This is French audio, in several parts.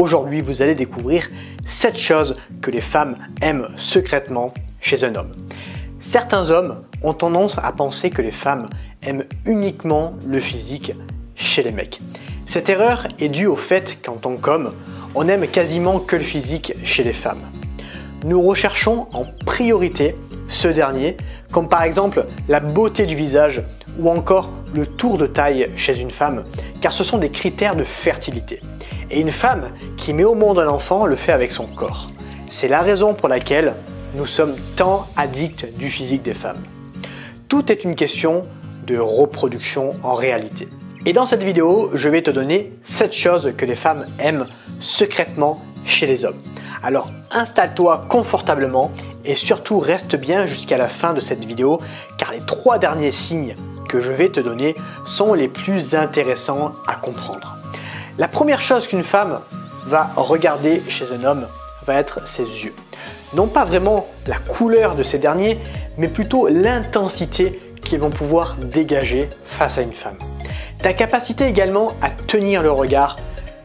Aujourd'hui, vous allez découvrir 7 choses que les femmes aiment secrètement chez un homme. Certains hommes ont tendance à penser que les femmes aiment uniquement le physique chez les mecs. Cette erreur est due au fait qu'en tant qu'homme, on aime quasiment que le physique chez les femmes. Nous recherchons en priorité ce dernier, comme par exemple la beauté du visage ou encore le tour de taille chez une femme, car ce sont des critères de fertilité. Et une femme qui met au monde un enfant le fait avec son corps. C'est la raison pour laquelle nous sommes tant addicts du physique des femmes. Tout est une question de reproduction en réalité. Et dans cette vidéo, je vais te donner 7 choses que les femmes aiment secrètement chez les hommes. Alors installe-toi confortablement et surtout reste bien jusqu'à la fin de cette vidéo car les 3 derniers signes que je vais te donner sont les plus intéressants à comprendre. La première chose qu'une femme va regarder chez un homme va être ses yeux. Non pas vraiment la couleur de ces derniers, mais plutôt l'intensité qu'ils vont pouvoir dégager face à une femme. Ta capacité également à tenir le regard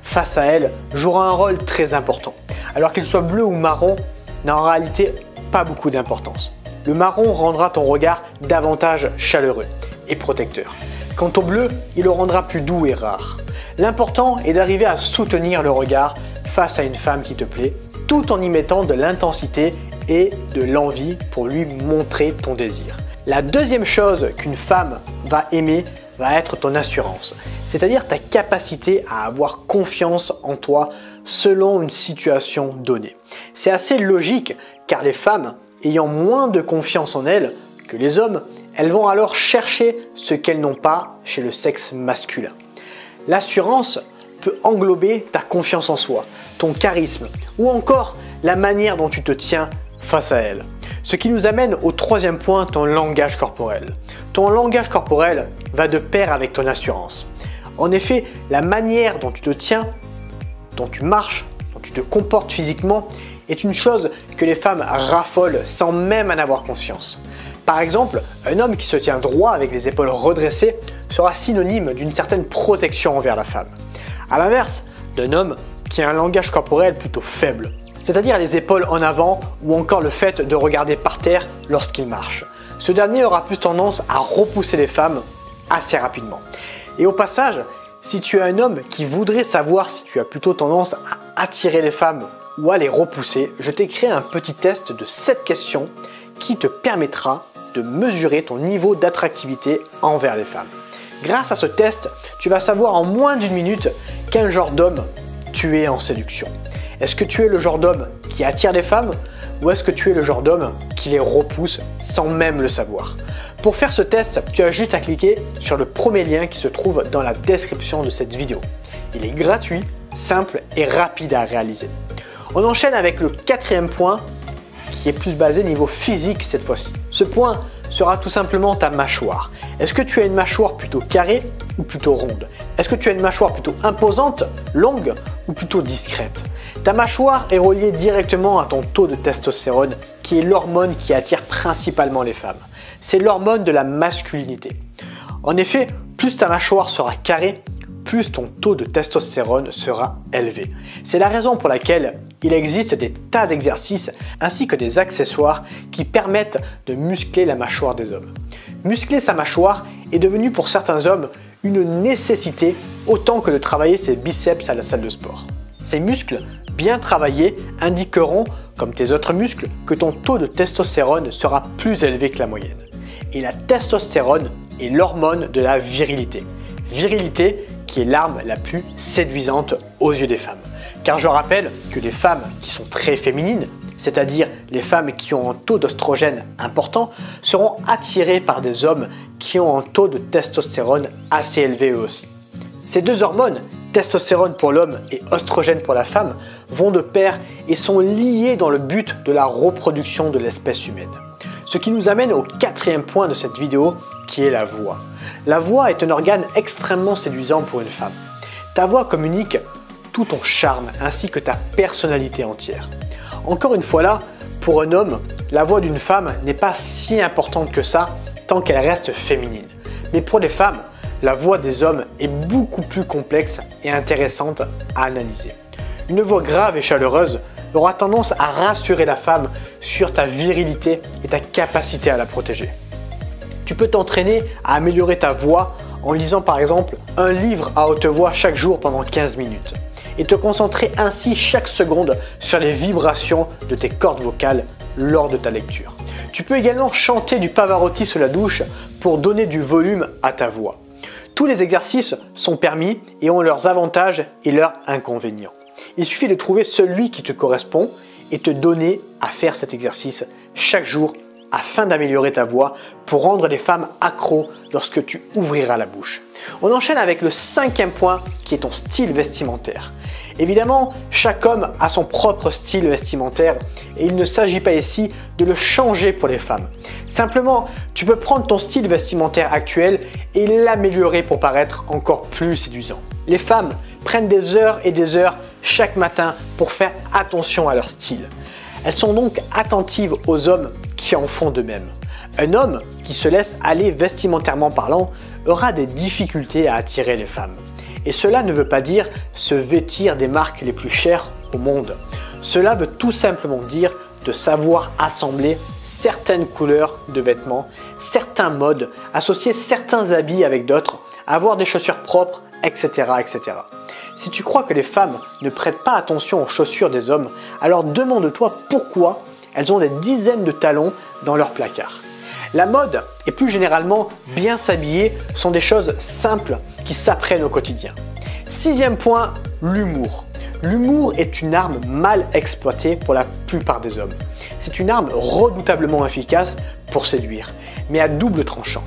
face à elle jouera un rôle très important. Alors qu'il soit bleu ou marron, n'a en réalité pas beaucoup d'importance. Le marron rendra ton regard davantage chaleureux et protecteur. Quant au bleu, il le rendra plus doux et rare. L'important est d'arriver à soutenir le regard face à une femme qui te plaît, tout en y mettant de l'intensité et de l'envie pour lui montrer ton désir. La deuxième chose qu'une femme va aimer va être ton assurance, c'est-à-dire ta capacité à avoir confiance en toi selon une situation donnée. C'est assez logique car les femmes ayant moins de confiance en elles que les hommes, elles vont alors chercher ce qu'elles n'ont pas chez le sexe masculin. L'assurance peut englober ta confiance en soi, ton charisme ou encore la manière dont tu te tiens face à elle. Ce qui nous amène au troisième point, ton langage corporel. Ton langage corporel va de pair avec ton assurance. En effet, la manière dont tu te tiens, dont tu marches, dont tu te comportes physiquement est une chose que les femmes raffolent sans même en avoir conscience. Par exemple, un homme qui se tient droit avec les épaules redressées sera synonyme d'une certaine protection envers la femme. A l'inverse d'un homme qui a un langage corporel plutôt faible, c'est-à-dire les épaules en avant ou encore le fait de regarder par terre lorsqu'il marche. Ce dernier aura plus tendance à repousser les femmes assez rapidement. Et au passage, si tu es un homme qui voudrait savoir si tu as plutôt tendance à attirer les femmes ou à les repousser, je t'ai créé un petit test de 7 questions qui te permettra de mesurer ton niveau d'attractivité envers les femmes. Grâce à ce test, tu vas savoir en moins d'une minute quel genre d'homme tu es en séduction. Est-ce que tu es le genre d'homme qui attire les femmes ou est-ce que tu es le genre d'homme qui les repousse sans même le savoir? Pour faire ce test, tu as juste à cliquer sur le premier lien qui se trouve dans la description de cette vidéo. Il est gratuit, simple et rapide à réaliser. On enchaîne avec le 4e point qui est plus basé niveau physique cette fois-ci. Ce point sera tout simplement ta mâchoire. Est-ce que tu as une mâchoire plutôt carrée ou plutôt ronde? Est-ce que tu as une mâchoire plutôt imposante, longue ou plutôt discrète? Ta mâchoire est reliée directement à ton taux de testostérone qui est l'hormone qui attire principalement les femmes. C'est l'hormone de la masculinité. En effet, plus ta mâchoire sera carrée, plus ton taux de testostérone sera élevé. C'est la raison pour laquelle il existe des tas d'exercices ainsi que des accessoires qui permettent de muscler la mâchoire des hommes. Muscler sa mâchoire est devenu pour certains hommes une nécessité autant que de travailler ses biceps à la salle de sport. Ces muscles bien travaillés indiqueront, comme tes autres muscles, que ton taux de testostérone sera plus élevé que la moyenne. Et la testostérone est l'hormone de la virilité. Virilité qui est l'arme la plus séduisante aux yeux des femmes. Car je rappelle que les femmes qui sont très féminines, c'est-à-dire les femmes qui ont un taux d'oestrogène important, seront attirées par des hommes qui ont un taux de testostérone assez élevé eux aussi. Ces deux hormones, testostérone pour l'homme et oestrogène pour la femme, vont de pair et sont liées dans le but de la reproduction de l'espèce humaine. Ce qui nous amène au 4e point de cette vidéo qui est la voix. La voix est un organe extrêmement séduisant pour une femme. Ta voix communique tout ton charme ainsi que ta personnalité entière. Encore une fois là, pour un homme, la voix d'une femme n'est pas si importante que ça tant qu'elle reste féminine. Mais pour les femmes, la voix des hommes est beaucoup plus complexe et intéressante à analyser. Une voix grave et chaleureuse aura tendance à rassurer la femme sur ta virilité et ta capacité à la protéger. Tu peux t'entraîner à améliorer ta voix en lisant par exemple un livre à haute voix chaque jour pendant 15 minutes et te concentrer ainsi chaque seconde sur les vibrations de tes cordes vocales lors de ta lecture. Tu peux également chanter du Pavarotti sous la douche pour donner du volume à ta voix. Tous les exercices sont permis et ont leurs avantages et leurs inconvénients. Il suffit de trouver celui qui te correspond et te donner à faire cet exercice chaque jour afin d'améliorer ta voix pour rendre les femmes accros lorsque tu ouvriras la bouche. On enchaîne avec le 5e point qui est ton style vestimentaire. Évidemment, chaque homme a son propre style vestimentaire et il ne s'agit pas ici de le changer pour les femmes. Simplement, tu peux prendre ton style vestimentaire actuel et l'améliorer pour paraître encore plus séduisant. Les femmes prennent des heures et des heures chaque matin pour faire attention à leur style. Elles sont donc attentives aux hommes qui en font de même. Un homme qui se laisse aller vestimentairement parlant aura des difficultés à attirer les femmes. Et cela ne veut pas dire se vêtir des marques les plus chères au monde. Cela veut tout simplement dire de savoir assembler certaines couleurs de vêtements, certains modes, associer certains habits avec d'autres, avoir des chaussures propres, etc., etc. Si tu crois que les femmes ne prêtent pas attention aux chaussures des hommes, alors demande-toi pourquoi elles ont des dizaines de talons dans leur placard. La mode et plus généralement bien s'habiller sont des choses simples qui s'apprennent au quotidien. 6e point, l'humour. L'humour est une arme mal exploitée pour la plupart des hommes. C'est une arme redoutablement efficace pour séduire, mais à double tranchant.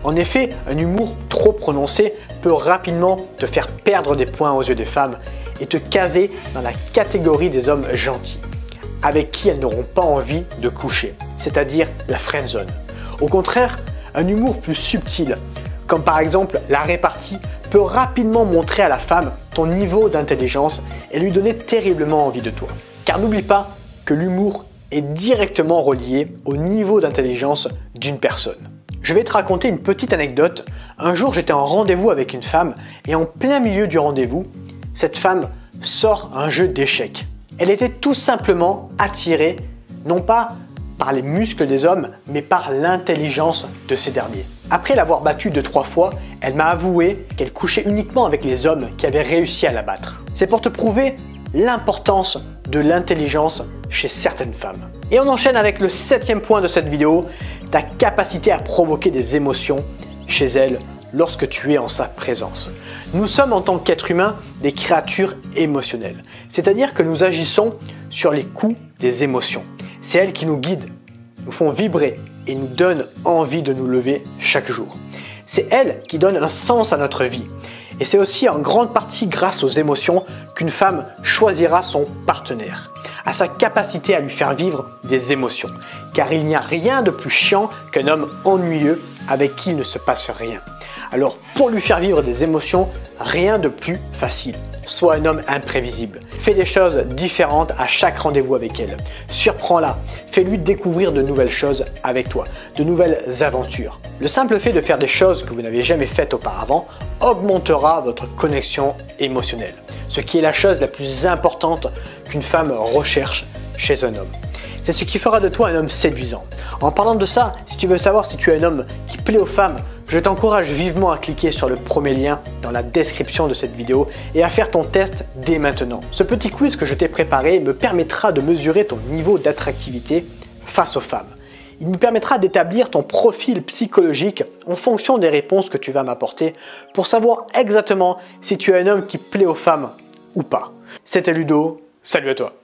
En effet, un humour trop prononcé peut rapidement te faire perdre des points aux yeux des femmes et te caser dans la catégorie des hommes gentils, avec qui elles n'auront pas envie de coucher, c'est-à-dire la friendzone. Au contraire, un humour plus subtil, comme par exemple la répartie, peut rapidement montrer à la femme ton niveau d'intelligence et lui donner terriblement envie de toi. Car n'oublie pas que l'humour est directement relié au niveau d'intelligence d'une personne. Je vais te raconter une petite anecdote. Un jour, j'étais en rendez-vous avec une femme et en plein milieu du rendez-vous, cette femme sort un jeu d'échecs. Elle était tout simplement attirée, non pas par les muscles des hommes, mais par l'intelligence de ces derniers. Après l'avoir battue 2-3 fois, elle m'a avoué qu'elle couchait uniquement avec les hommes qui avaient réussi à la battre. C'est pour te prouver l'importance de l'intelligence chez certaines femmes. Et on enchaîne avec le 7e point de cette vidéo, ta capacité à provoquer des émotions chez elle lorsque tu es en sa présence. Nous sommes en tant qu'êtres humains des créatures émotionnelles, c'est-à-dire que nous agissons sur les coups des émotions. C'est elles qui nous guident, nous font vibrer et nous donnent envie de nous lever chaque jour. C'est elles qui donnent un sens à notre vie. Et c'est aussi en grande partie grâce aux émotions qu'une femme choisira son partenaire, à sa capacité à lui faire vivre des émotions. Car il n'y a rien de plus chiant qu'un homme ennuyeux avec qui il ne se passe rien. Alors pour lui faire vivre des émotions, rien de plus facile. Sois un homme imprévisible. Fais des choses différentes à chaque rendez-vous avec elle. Surprends-la. Fais-lui découvrir de nouvelles choses avec toi, de nouvelles aventures. Le simple fait de faire des choses que vous n'avez jamais faites auparavant augmentera votre connexion émotionnelle, ce qui est la chose la plus importante qu'une femme recherche chez un homme. C'est ce qui fera de toi un homme séduisant. En parlant de ça, si tu veux savoir si tu es un homme qui plaît aux femmes, je t'encourage vivement à cliquer sur le premier lien dans la description de cette vidéo et à faire ton test dès maintenant. Ce petit quiz que je t'ai préparé me permettra de mesurer ton niveau d'attractivité face aux femmes. Il me permettra d'établir ton profil psychologique en fonction des réponses que tu vas m'apporter pour savoir exactement si tu es un homme qui plaît aux femmes ou pas. C'était Ludo, salut à toi!